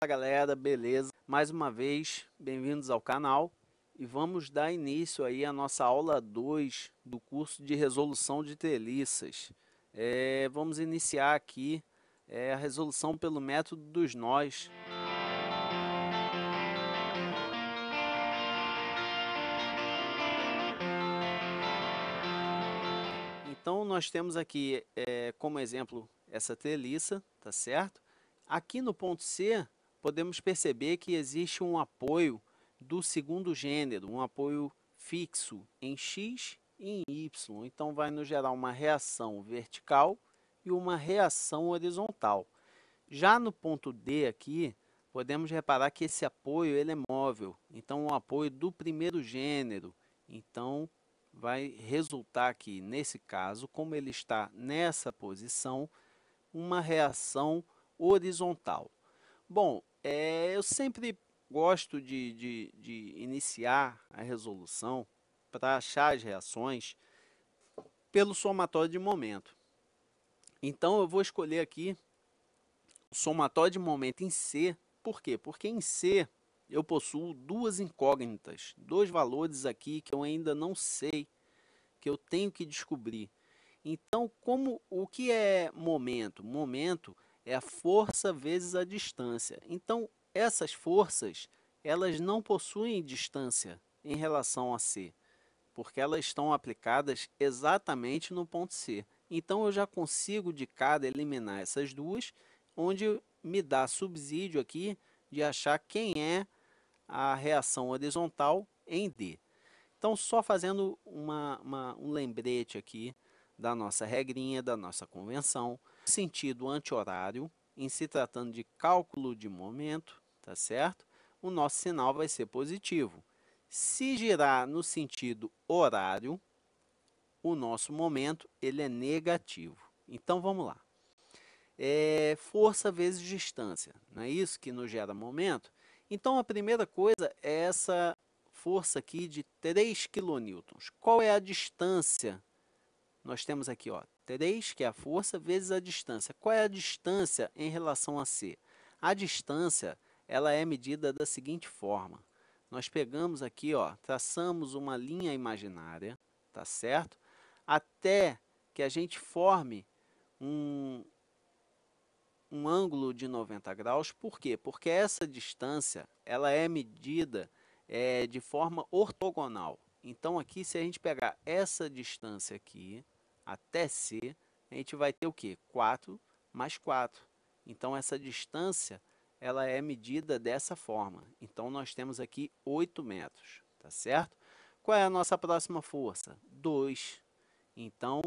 Galera, beleza? Mais uma vez, bem-vindos ao canal e vamos dar início aí à nossa aula 2 do curso de resolução de treliças. Vamos iniciar aqui a resolução pelo método dos nós. Então, nós temos aqui como exemplo essa treliça, tá certo? Aqui no ponto C, podemos perceber que existe um apoio do segundo gênero, um apoio fixo em X e em Y. Então, vai nos gerar uma reação vertical e uma reação horizontal. Já no ponto D aqui, podemos reparar que esse apoio ele é móvel. Então, o apoio do primeiro gênero. Então, vai resultar aqui, nesse caso, como ele está nessa posição, uma reação horizontal. Bom, eu sempre gosto de iniciar a resolução para achar as reações pelo somatório de momento. Então, eu vou escolher aqui o somatório de momento em C. Por quê? Porque em C eu possuo duas incógnitas, dois valores aqui que eu ainda não sei, que eu tenho que descobrir. Então, o que é momento? Momento é a força vezes a distância. Então, essas forças, elas não possuem distância em relação a C, porque elas estão aplicadas exatamente no ponto C. Então, eu já consigo de cara eliminar essas duas, onde me dá subsídio aqui de achar quem é a reação horizontal em D. Então, só fazendo um lembrete aqui da nossa regrinha, da nossa convenção, sentido anti-horário, em se tratando de cálculo de momento, tá certo? O nosso sinal vai ser positivo. Se girar no sentido horário, o nosso momento ele é negativo. Então, vamos lá. Força vezes distância, não é isso que nos gera momento? Então, a primeira coisa é essa força aqui de 3 kN. Qual é a distância? Nós temos aqui, ó, 3, que é a força, vezes a distância. Qual é a distância em relação a C? A distância, ela é medida da seguinte forma. Nós pegamos aqui, ó, traçamos uma linha imaginária, tá certo? Até que a gente forme um ângulo de 90 graus. Por quê? Porque essa distância ela é medida de forma ortogonal. Então, aqui, se a gente pegar essa distância aqui, até C, a gente vai ter o quê? 4 mais 4. Então, essa distância ela é medida dessa forma. Então, nós temos aqui 8 metros, tá certo? Qual é a nossa próxima força? 2. Então,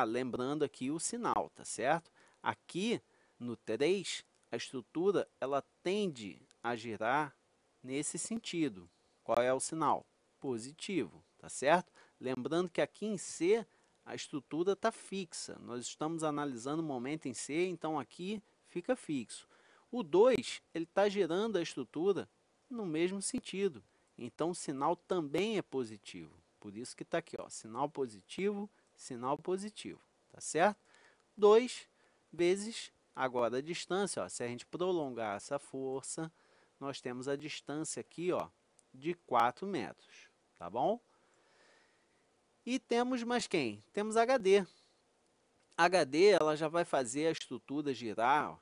lembrando aqui o sinal, tá certo? Aqui, no 3, a estrutura ela tende a girar nesse sentido. Qual é o sinal? Positivo, tá certo? Lembrando que aqui em C, a estrutura está fixa. Nós estamos analisando o momento em C, então aqui fica fixo. O 2, ele está girando a estrutura no mesmo sentido. Então, o sinal também é positivo. Por isso que está aqui, ó, sinal positivo, tá certo? 2 vezes, agora a distância, ó, se a gente prolongar essa força, nós temos a distância aqui, ó, de 4 metros, tá bom? E temos mais quem? Temos HD. HD, ela já vai fazer a estrutura girar, ó,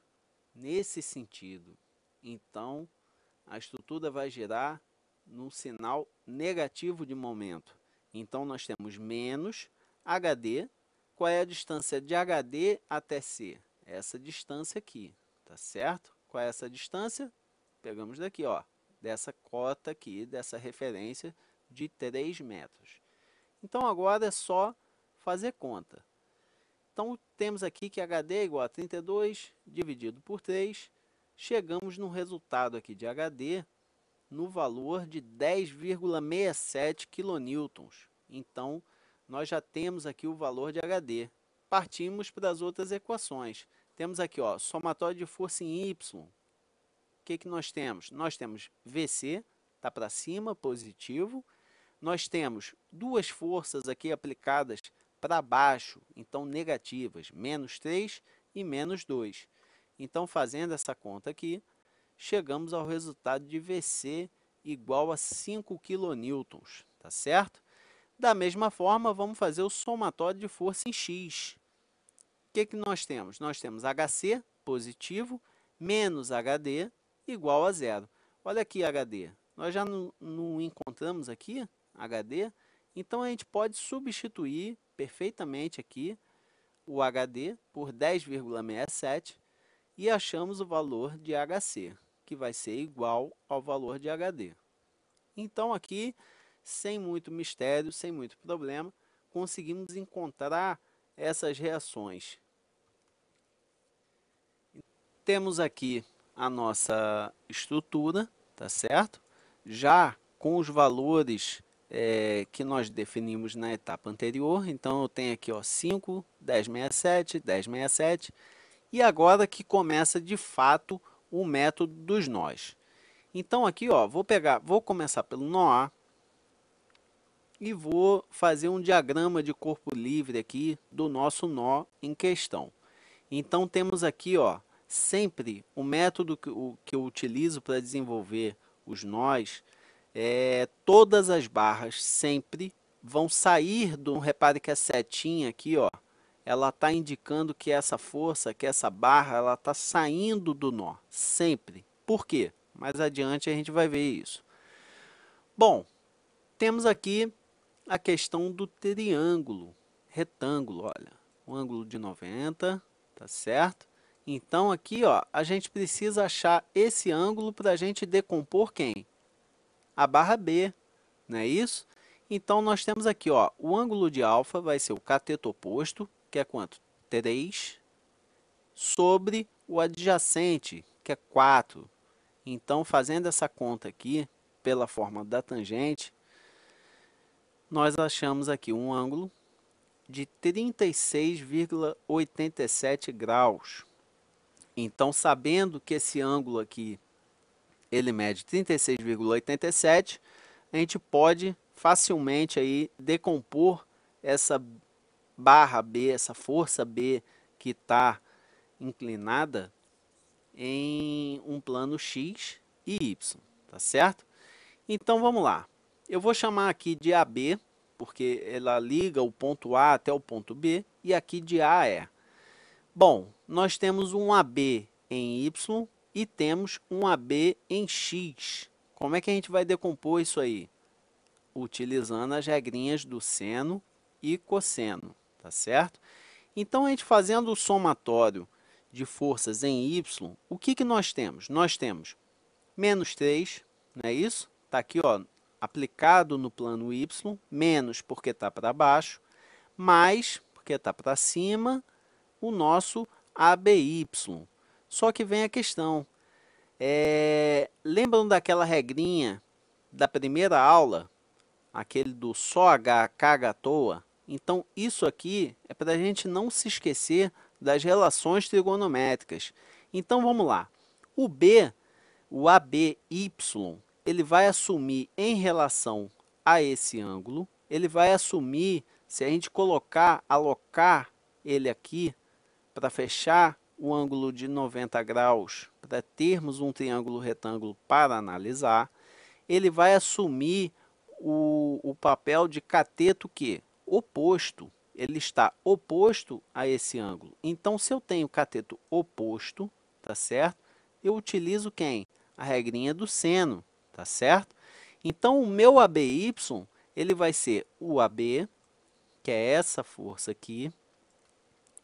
nesse sentido. Então, a estrutura vai girar num sinal negativo de momento. Então, nós temos menos HD. Qual é a distância de HD até C? Essa distância aqui, tá certo? Qual é essa distância? Pegamos daqui, ó, dessa cota aqui, dessa referência de 3 metros. Então, agora é só fazer conta. Então, temos aqui que HD é igual a 32 dividido por 3. Chegamos no resultado aqui de HD no valor de 10,67 kN. Então, nós já temos aqui o valor de HD. Partimos para as outras equações. Temos aqui, ó, somatório de força em Y. O que nós temos? Nós temos VC, está para cima, positivo. Nós temos duas forças aqui aplicadas para baixo, então negativas, menos 3 e menos 2. Então, fazendo essa conta aqui, chegamos ao resultado de VC igual a 5 kN, tá certo? Da mesma forma, vamos fazer o somatório de força em X. O que nós temos? Nós temos HC positivo menos HD igual a zero. Olha aqui HD, nós já não encontramos aqui HD, então a gente pode substituir perfeitamente aqui o HD por 10,67 e achamos o valor de HC, que vai ser igual ao valor de HD. Então aqui, sem muito mistério, sem muito problema, conseguimos encontrar essas reações. Temos aqui a nossa estrutura, tá certo? Já com os valores que nós definimos na etapa anterior. Então, eu tenho aqui ó, 5, 1067, 1067. E agora que começa de fato o método dos nós. Então, aqui ó, vou começar pelo nó A e vou fazer um diagrama de corpo livre aqui do nosso nó em questão. Então, temos aqui ó, sempre o método que eu utilizo para desenvolver os nós, todas as barras sempre vão sair do... Repare que a setinha aqui, ó, ela está indicando que essa força, que essa barra, ela está saindo do nó, sempre. Por quê? Mais adiante a gente vai ver isso. Bom, temos aqui a questão do triângulo, retângulo, olha, um ângulo de 90, tá certo? Então, aqui, ó, a gente precisa achar esse ângulo para a gente decompor quem? A barra B, não é isso? Então, nós temos aqui, ó, o ângulo de alfa vai ser o cateto oposto, que é quanto? 3, sobre o adjacente, que é 4. Então, fazendo essa conta aqui, pela forma da tangente, nós achamos aqui um ângulo de 36,87 graus. Então, sabendo que esse ângulo aqui, ele mede 36,87, a gente pode facilmente aí decompor essa barra B, essa força B que está inclinada em um plano X e Y, tá certo? Então, vamos lá. Eu vou chamar aqui de AB, porque ela liga o ponto A até o ponto B, e aqui de AE. Bom, nós temos um AB em Y e temos um AB em X. Como é que a gente vai decompor isso aí? Utilizando as regrinhas do seno e cosseno, tá certo? Então, a gente fazendo o somatório de forças em Y, o que nós temos? Nós temos menos 3, não é isso? Está aqui, ó, aplicado no plano Y, menos porque está para baixo, mais porque está para cima, o nosso ABY. Só que vem a questão, lembram daquela regrinha da primeira aula, aquele do só H, K à toa? Então, isso aqui é para a gente não se esquecer das relações trigonométricas. Então, vamos lá. O B, o ABY, ele vai assumir em relação a esse ângulo, ele vai assumir, se a gente alocar ele aqui, para fechar o ângulo de 90 graus, para termos um triângulo retângulo para analisar, ele vai assumir o papel de cateto que? Oposto. Ele está oposto a esse ângulo. Então, se eu tenho cateto oposto, tá certo? Eu utilizo quem? A regrinha do seno, tá certo? Então, o meu ABY, ele vai ser o AB, que é essa força aqui,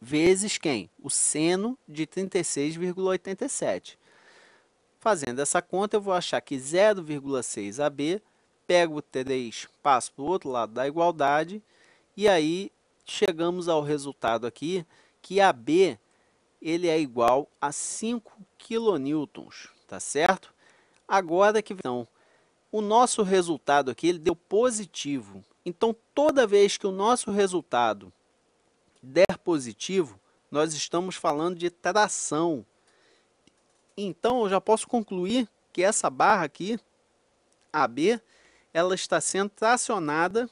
vezes quem? O seno de 36,87. Fazendo essa conta, eu vou achar que 0,6 AB, pego o 3, passo para o outro lado da igualdade, e aí chegamos ao resultado aqui, que AB ele é igual a 5 kN, tá certo? Agora que então, o nosso resultado aqui ele deu positivo. Então, toda vez que o nosso resultado der positivo, nós estamos falando de tração. Então, eu já posso concluir que essa barra aqui, AB, ela está sendo tracionada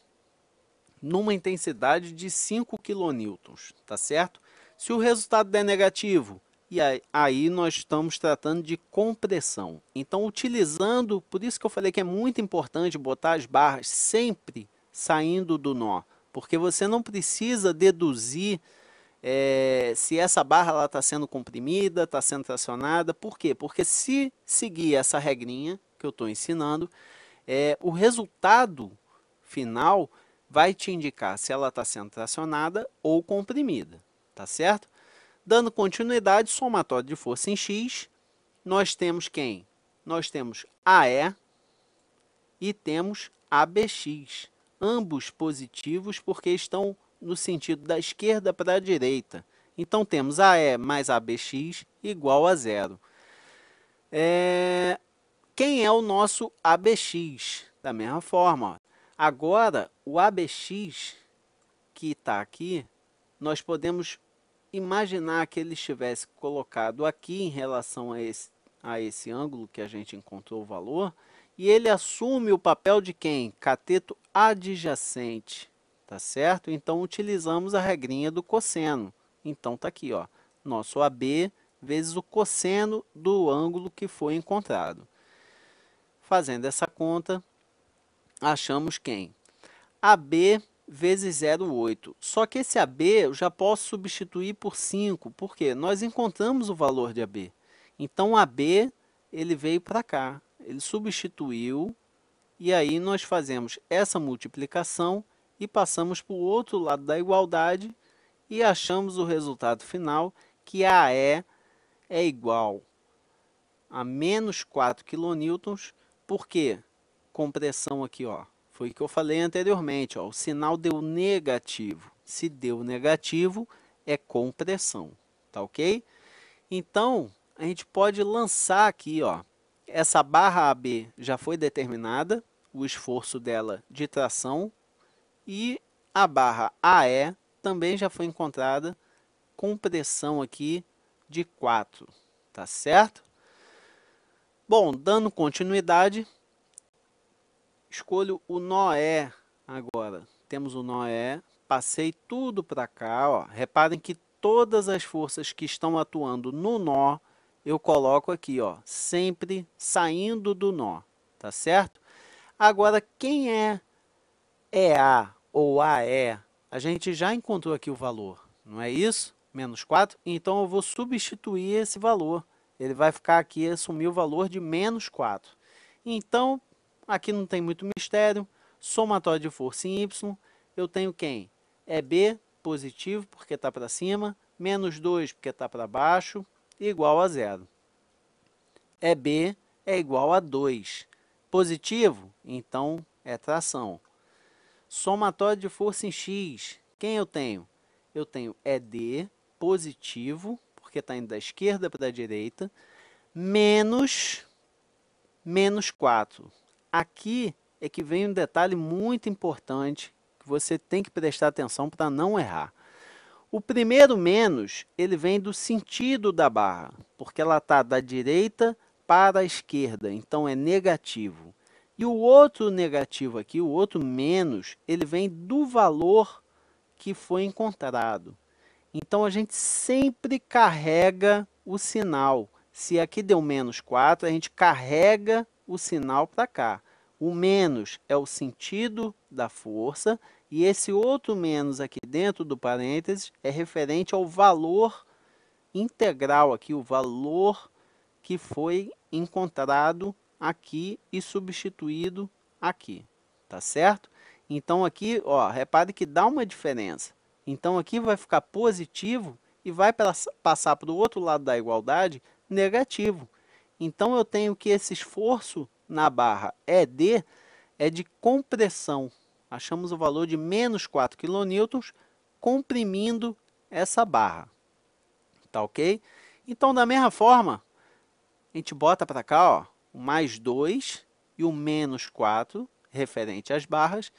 numa intensidade de 5 kN, tá certo? Se o resultado der negativo, E aí nós estamos tratando de compressão. Então, utilizando, por isso que eu falei que é muito importante botar as barras sempre saindo do nó, porque você não precisa deduzir se essa barra está sendo comprimida, está sendo tracionada. Por quê? Porque se seguir essa regrinha que eu estou ensinando, o resultado final vai te indicar se ela está sendo tracionada ou comprimida, tá certo? Dando continuidade, somatório de força em X, nós temos quem? Nós temos AE e temos ABX, ambos positivos porque estão no sentido da esquerda para a direita. Então, temos AE mais ABX igual a zero. Quem é o nosso ABX? Da mesma forma, ó. Agora, o ABX que está aqui, nós podemos imaginar que ele estivesse colocado aqui em relação a esse ângulo que a gente encontrou o valor, e ele assume o papel de quem? Cateto adjacente, tá certo? Então, utilizamos a regrinha do cosseno. Então, tá aqui, ó, nosso AB vezes o cosseno do ângulo que foi encontrado. Fazendo essa conta, achamos quem? AB vezes 0,8. Só que esse AB eu já posso substituir por 5. Por quê? Nós encontramos o valor de AB. Então, AB ele veio para cá. Ele substituiu. E aí nós fazemos essa multiplicação e passamos para o outro lado da igualdade e achamos o resultado final, que AE é igual a menos 4 kN. Por quê? Compressão aqui, ó. Foi o que eu falei anteriormente, ó, o sinal deu negativo. Se deu negativo, é compressão, tá ok? Então, a gente pode lançar aqui, ó, essa barra AB já foi determinada, o esforço dela de tração, e a barra AE também já foi encontrada, compressão aqui de 4, tá certo? Bom, dando continuidade, escolho o nó E agora. Temos o nó E, passei tudo para cá, ó. Reparem que todas as forças que estão atuando no nó, eu coloco aqui, ó, sempre saindo do nó, tá certo? Agora, quem é EA ou AE? A gente já encontrou aqui o valor, não é isso? Menos 4. Então, eu vou substituir esse valor. Ele vai ficar aqui, assumir o valor de menos 4. Então, aqui não tem muito mistério. Somatório de força em Y, eu tenho quem? É B, positivo, porque está para cima, menos 2, porque está para baixo, igual a zero. É B é igual a 2. Positivo? Então, é tração. Somatório de força em X, quem eu tenho? Eu tenho ED, positivo, porque está indo da esquerda para a direita, menos 4. Aqui é que vem um detalhe muito importante que você tem que prestar atenção para não errar. O primeiro menos, ele vem do sentido da barra, porque ela está da direita para a esquerda, então é negativo. E o outro negativo aqui, o outro menos, ele vem do valor que foi encontrado. Então, a gente sempre carrega o sinal. Se aqui deu menos 4, a gente carrega o sinal para cá. O menos é o sentido da força e esse outro menos aqui dentro do parênteses é referente ao valor integral aqui, o valor que foi encontrado aqui e substituído aqui, tá certo? Então aqui, ó, repare que dá uma diferença. Então aqui vai ficar positivo e vai passar para o outro lado da igualdade negativo. Então eu tenho que esse esforço na barra ED é de compressão. Achamos o valor de menos 4 kN comprimindo essa barra. Tá ok? Então, da mesma forma, a gente bota para cá, ó, o mais 2 e o menos 4, referente às barras,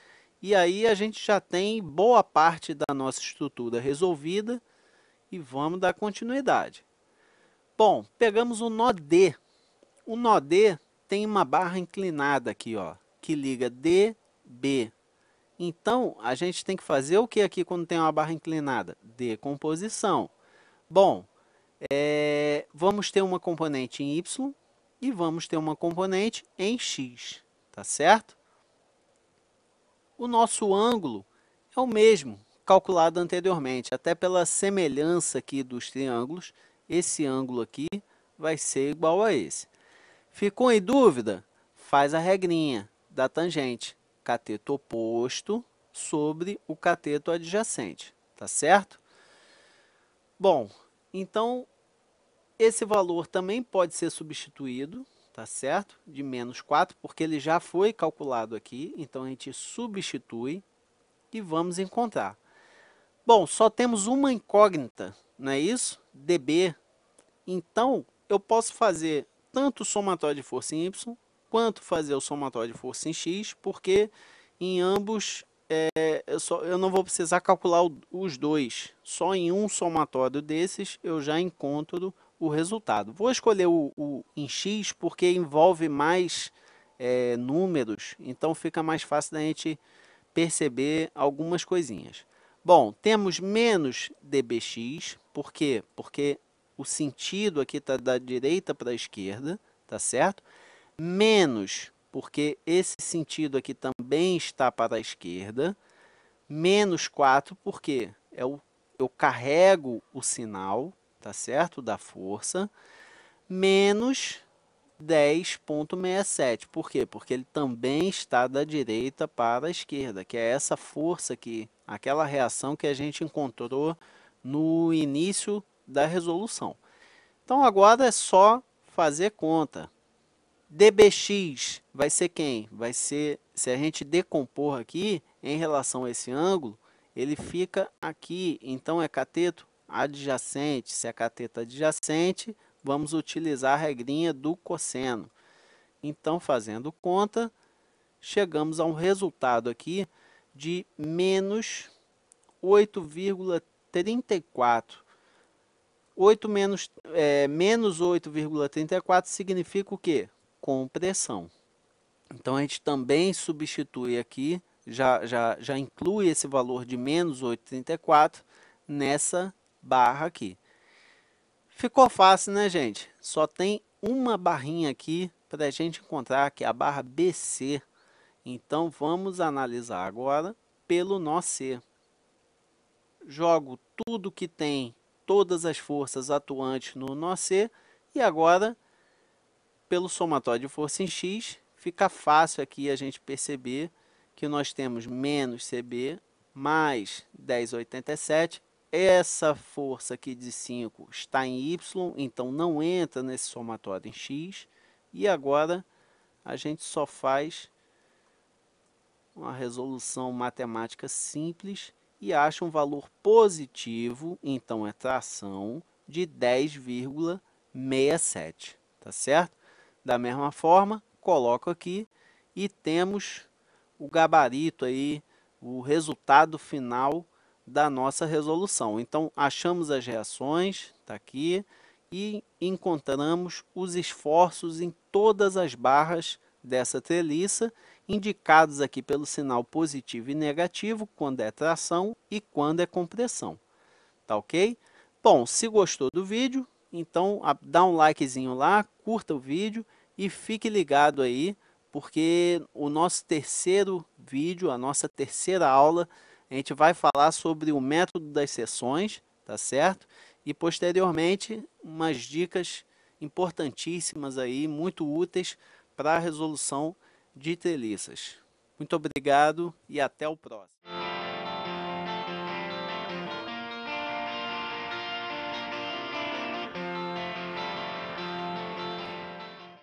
e aí a gente já tem boa parte da nossa estrutura resolvida e vamos dar continuidade. Bom, pegamos o nó D. O nó D tem uma barra inclinada aqui, ó, que liga D, B. Então, a gente tem que fazer o que aqui quando tem uma barra inclinada? Decomposição. Bom, vamos ter uma componente em y e vamos ter uma componente em x, tá certo? O nosso ângulo é o mesmo, calculado anteriormente, até pela semelhança aqui dos triângulos, esse ângulo aqui vai ser igual a esse. Ficou em dúvida? Faz a regrinha da tangente, cateto oposto sobre o cateto adjacente, tá certo? Bom, então esse valor também pode ser substituído, tá certo? De menos 4, porque ele já foi calculado aqui, então a gente substitui e vamos encontrar. Bom, só temos uma incógnita, não é isso? dB. Então, eu posso fazer tanto o somatório de força em y, quanto fazer o somatório de força em x, porque em ambos eu não vou precisar calcular os dois. Só em um somatório desses eu já encontro o resultado. Vou escolher o em x porque envolve mais números, então fica mais fácil da gente perceber algumas coisinhas. Bom, temos menos dBx, por quê? Porque o sentido aqui está da direita para a esquerda, tá certo? Menos, porque esse sentido aqui também está para a esquerda. Menos 4, porque eu carrego o sinal, tá certo? Da força. Menos 10,67. Por quê? Porque ele também está da direita para a esquerda, que é essa força aqui, aquela reação que a gente encontrou no início da resolução. Então, agora é só fazer conta. dBx vai ser quem? Vai ser, se a gente decompor aqui, em relação a esse ângulo, ele fica aqui. Então, é cateto adjacente. Se é cateto adjacente, vamos utilizar a regrinha do cosseno. Então, fazendo conta, chegamos a um resultado aqui de menos 8,34. Menos 8,34 significa o quê? Compressão. Então, a gente também substitui aqui, já inclui esse valor de menos 8,34 nessa barra aqui. Ficou fácil, né, gente? Só tem uma barrinha aqui para a gente encontrar, que é a barra BC. Então, vamos analisar agora pelo nó C. Jogo tudo que tem, todas as forças atuantes no nó C, e agora, pelo somatório de força em X, fica fácil aqui a gente perceber que nós temos menos CB mais 10,87. Essa força aqui de 5 está em Y, então não entra nesse somatório em X. E agora a gente só faz uma resolução matemática simples e acha um valor positivo, então é tração, de 10,67, tá certo? Da mesma forma, coloco aqui e temos o gabarito aí, o resultado final da nossa resolução. Então, achamos as reações, está aqui, e encontramos os esforços em todas as barras dessa treliça, indicados aqui pelo sinal positivo e negativo, quando é tração e quando é compressão. Tá ok? Bom, se gostou do vídeo, então dá um likezinho lá, curta o vídeo e fique ligado aí, porque o nosso terceiro vídeo, a nossa terceira aula, a gente vai falar sobre o método das seções, tá certo? E posteriormente, umas dicas importantíssimas aí, muito úteis para a resolução de treliças. Muito obrigado e até o próximo.